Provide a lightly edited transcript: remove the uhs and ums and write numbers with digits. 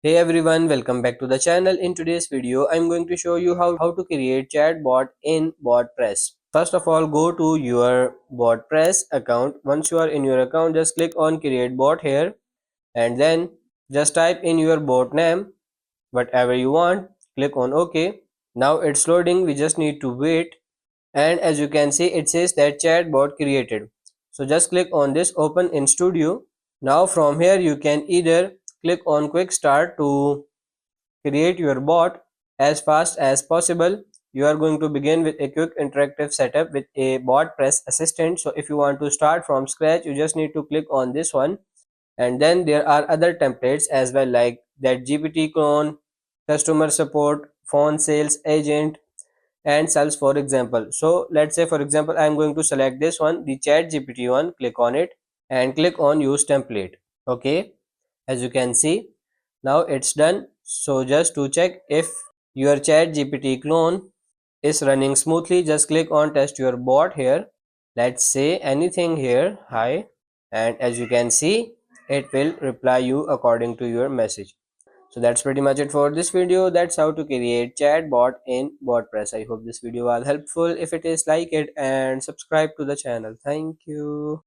Hey everyone, welcome back to the channel. In today's video, I'm going to show you how to create chatbot in Botpress. First of all, go to your Botpress account. Once you are in your account, just click on create bot here and then just type in your bot name, whatever you want. Click on OK. Now it's loading. We just need to wait. And as you can see, it says that chatbot created. So just click on this open in studio. Now from here you can either click on quick start to create your bot as fast as possible. You are going to begin with a quick interactive setup with a Botpress assistant. So if you want to start from scratch, you just need to click on this one, and then there are other templates as well, like that GPT clone, customer support, phone sales agent, and cells, for example. So let's say for example I'm going to select this one, the chat GPT one. Click on it and click on use template. Okay, as you can see, now it's done. So just to check if your chat GPT clone is running smoothly, just click on test your bot here. Let's say anything here, hi, and as you can see, it will reply you according to your message. So that's pretty much it for this video. That's how to create chatbot in Botpress. I hope this video was helpful. If it is, like it and subscribe to the channel. Thank you.